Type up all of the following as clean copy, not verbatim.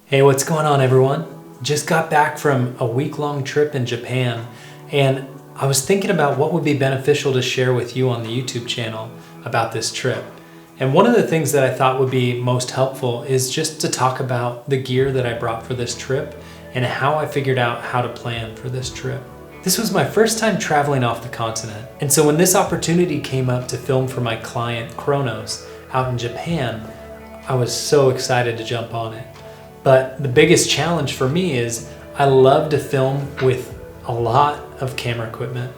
Hey, what's going on everyone? Just got back from a week-long trip in Japan, and I was thinking about what would be beneficial to share with you on the YouTube channel about this trip. And one of the things that I thought would be most helpful is just to talk about the gear that I brought for this trip and how I figured out how to plan for this trip. This was my first time traveling off the continent, and so when this opportunity came up to film for my client Kronos out in Japan, I was so excited to jump on it. But the biggest challenge for me is I love to film with a lot of camera equipment,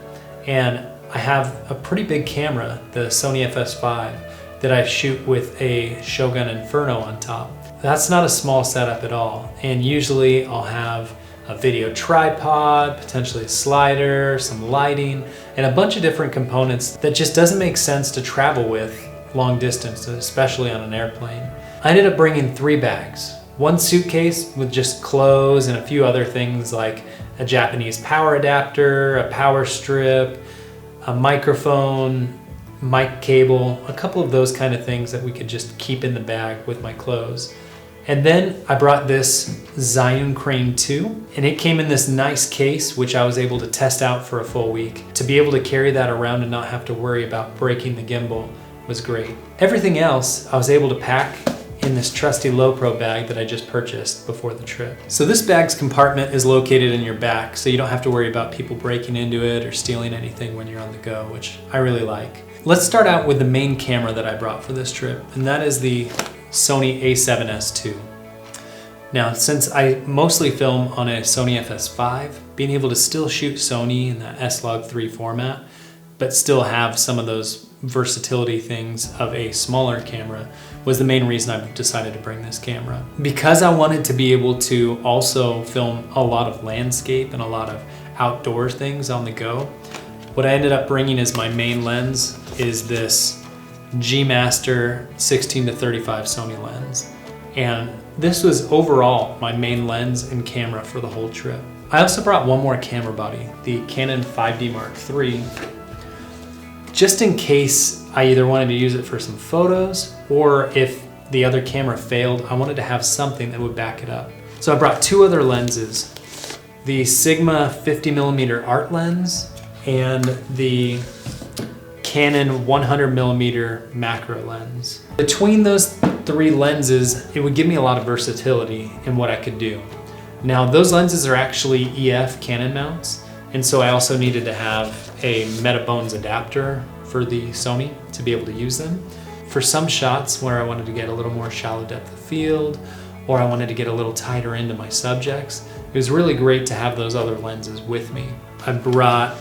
and I have a pretty big camera, the Sony FS5, that I shoot with a Shogun Inferno on top. That's not a small setup at all, and usually I'll have a video tripod, potentially a slider, some lighting, and a bunch of different components that just doesn't make sense to travel with long distance, especially on an airplane. I ended up bringing 3 bags. One suitcase with just clothes and a few other things like a Japanese power adapter, a power strip, a microphone, mic cable, a couple of those kind of things that we could just keep in the bag with my clothes. And then I brought this Zhiyun Crane 2, and it came in this nice case, which I was able to test out for a full week. To be able to carry that around and not have to worry about breaking the gimbal was great. Everything else I was able to pack in this trusty Lowepro bag that I just purchased before the trip. So this bag's compartment is located in your back, so you don't have to worry about people breaking into it or stealing anything when you're on the go, which I really like. Let's start out with the main camera that I brought for this trip, and that is the Sony a7S II. Now, since I mostly film on a Sony FS5, being able to still shoot Sony in that S-Log3 format, but still have some of those versatility things of a smaller camera was the main reason I decided to bring this camera. Because I wanted to be able to also film a lot of landscape and a lot of outdoor things on the go, what I ended up bringing as my main lens is this G Master 16-35 Sony lens. And this was overall my main lens and camera for the whole trip. I also brought one more camera body, the Canon 5D Mark III, just in case I either wanted to use it for some photos or if the other camera failed, I wanted to have something that would back it up. So I brought 2 other lenses, the Sigma 50mm art lens and the Canon 100mm macro lens. Between those 3 lenses, it would give me a lot of versatility in what I could do. Now those lenses are actually EF Canon mounts, and so I also needed to have a Metabones adapter for the Sony to be able to use them. For some shots where I wanted to get a little more shallow depth of field, or I wanted to get a little tighter into my subjects, it was really great to have those other lenses with me. I brought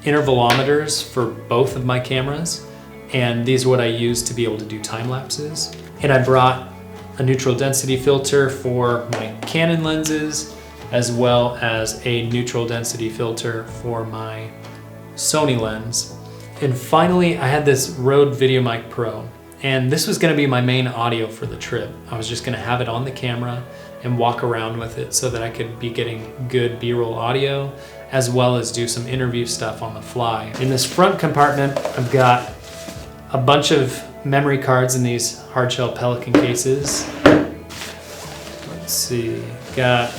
intervalometers for both of my cameras, and these are what I use to be able to do time lapses. And I brought a neutral density filter for my Canon lenses, as well as a neutral density filter for my Sony lens. And finally, I had this Rode VideoMic Pro, and this was gonna be my main audio for the trip. I was just gonna have it on the camera and walk around with it so that I could be getting good B-roll audio, as well as do some interview stuff on the fly. In this front compartment, I've got a bunch of memory cards in these hardshell Pelican cases. Let's see, got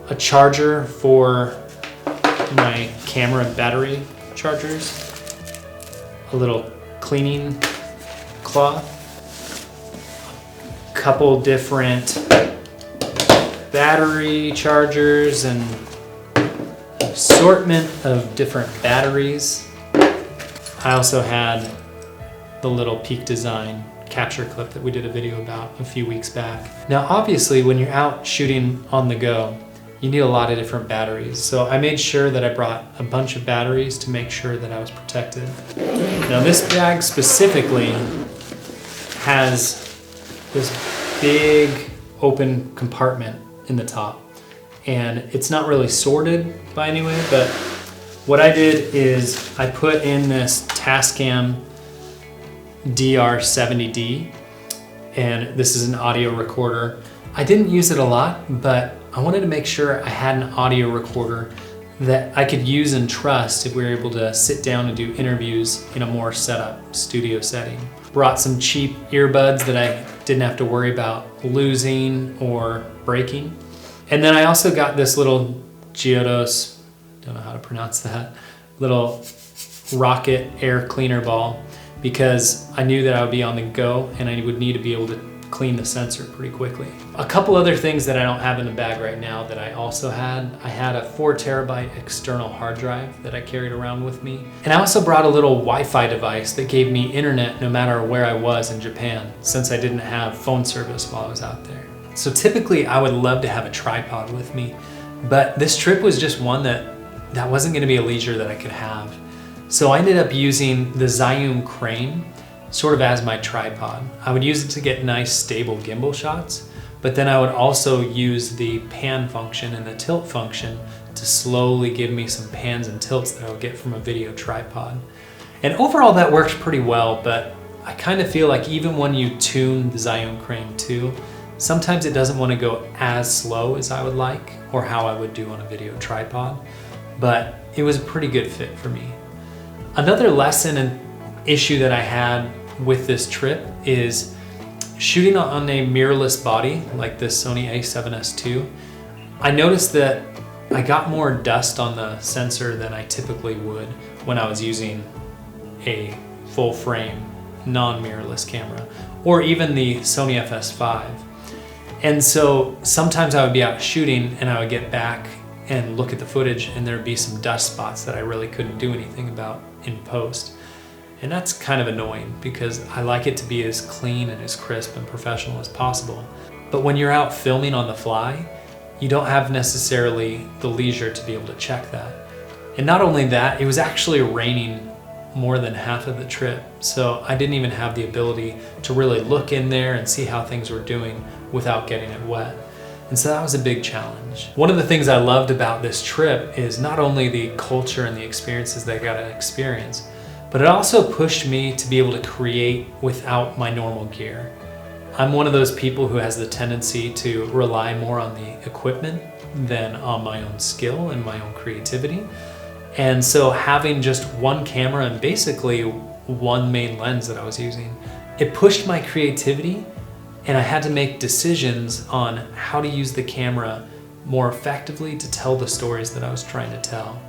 a charger for my camera battery chargers, a little cleaning cloth, a couple different battery chargers, and assortment of different batteries. I also had the little Peak Design capture clip that we did a video about a few weeks back. Now obviously when you're out shooting on the go, you need a lot of different batteries. So I made sure that I brought a bunch of batteries to make sure that I was protected. Now this bag specifically has this big open compartment in the top. And it's not really sorted by any way, but what I did is I put in this Tascam DR70D, and this is an audio recorder. I didn't use it a lot, but I wanted to make sure I had an audio recorder that I could use and trust if we were able to sit down and do interviews in a more set up studio setting. Brought some cheap earbuds that I didn't have to worry about losing or breaking. And then I also got this little Geodos, don't know how to pronounce that, little rocket air cleaner ball, because I knew that I would be on the go and I would need to be able to clean the sensor pretty quickly. A couple other things that I don't have in the bag right now that I also had. I had a 4 terabyte external hard drive that I carried around with me. And I also brought a little Wi-Fi device that gave me internet no matter where I was in Japan, since I didn't have phone service while I was out there. So typically I would love to have a tripod with me, but this trip was just one that wasn't gonna be a leisure that I could have. So I ended up using the Zhiyun crane sort of as my tripod. I would use it to get nice stable gimbal shots, but then I would also use the pan function and the tilt function to slowly give me some pans and tilts that I would get from a video tripod. And overall that works pretty well, but I kind of feel like even when you tune the Zhiyun crane 2, sometimes it doesn't want to go as slow as I would like or how I would do on a video tripod, but it was a pretty good fit for me. Another lesson and issue that I had with this trip is shooting on a mirrorless body like this Sony a7S II. I noticed that I got more dust on the sensor than I typically would when I was using a full frame non-mirrorless camera, or even the Sony FS5. And so sometimes I would be out shooting and I would get back and look at the footage and there'd be some dust spots that I really couldn't do anything about in post. And that's kind of annoying because I like it to be as clean and as crisp and professional as possible. But when you're out filming on the fly, you don't have necessarily the leisure to be able to check that. And not only that, it was actually raining more than half of the trip. So I didn't even have the ability to really look in there and see how things were doing without getting it wet. And so that was a big challenge. One of the things I loved about this trip is not only the culture and the experiences that I got to experience, but it also pushed me to be able to create without my normal gear. I'm one of those people who has the tendency to rely more on the equipment than on my own skill and my own creativity. And so having just one camera and basically one main lens that I was using, it pushed my creativity, and I had to make decisions on how to use the camera more effectively to tell the stories that I was trying to tell.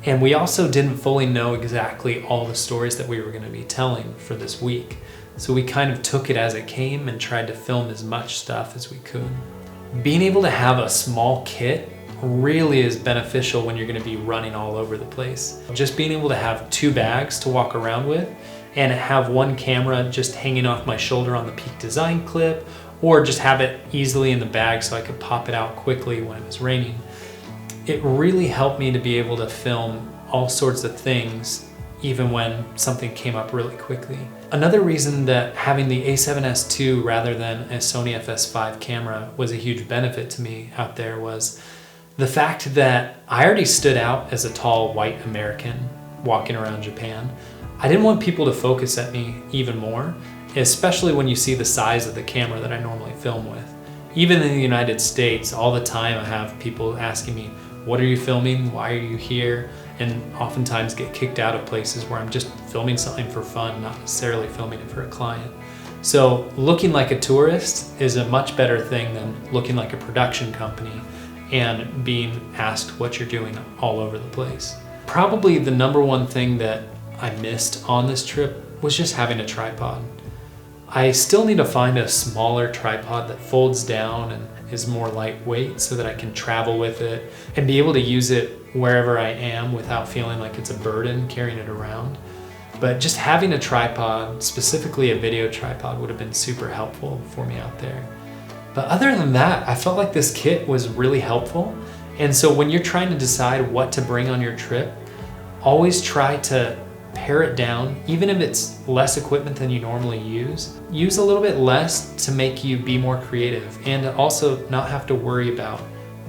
And we also didn't fully know exactly all the stories that we were going to be telling for this week. So we kind of took it as it came and tried to film as much stuff as we could. Being able to have a small kit really is beneficial when you're going to be running all over the place. Just being able to have 2 bags to walk around with and have one camera just hanging off my shoulder on the Peak Design clip, or just have it easily in the bag so I could pop it out quickly when it was raining. It really helped me to be able to film all sorts of things even when something came up really quickly. Another reason that having the a7S II rather than a Sony FS5 camera was a huge benefit to me out there was the fact that I already stood out as a tall white American walking around Japan. I didn't want people to focus at me even more, especially when you see the size of the camera that I normally film with. Even in the United States, all the time I have people asking me, what are you filming? Why are you here? And oftentimes get kicked out of places where I'm just filming something for fun, not necessarily filming it for a client. So looking like a tourist is a much better thing than looking like a production company and being asked what you're doing all over the place. Probably the number one thing that I missed on this trip was just having a tripod. I still need to find a smaller tripod that folds down and is more lightweight so that I can travel with it and be able to use it wherever I am without feeling like it's a burden carrying it around. But just having a tripod, specifically a video tripod, would have been super helpful for me out there. But other than that, I felt like this kit was really helpful. And so when you're trying to decide what to bring on your trip, always try to pare it down. Even if it's less equipment than you normally use a little bit less to make you be more creative and also not have to worry about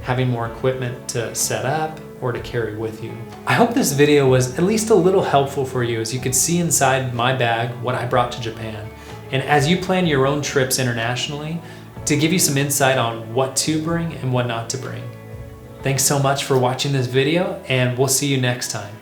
having more equipment to set up or to carry with you. I hope this video was at least a little helpful for you as you could see inside my bag what I brought to Japan. And as you plan your own trips internationally, to give you some insight on what to bring and what not to bring. Thanks so much for watching this video, and we'll see you next time.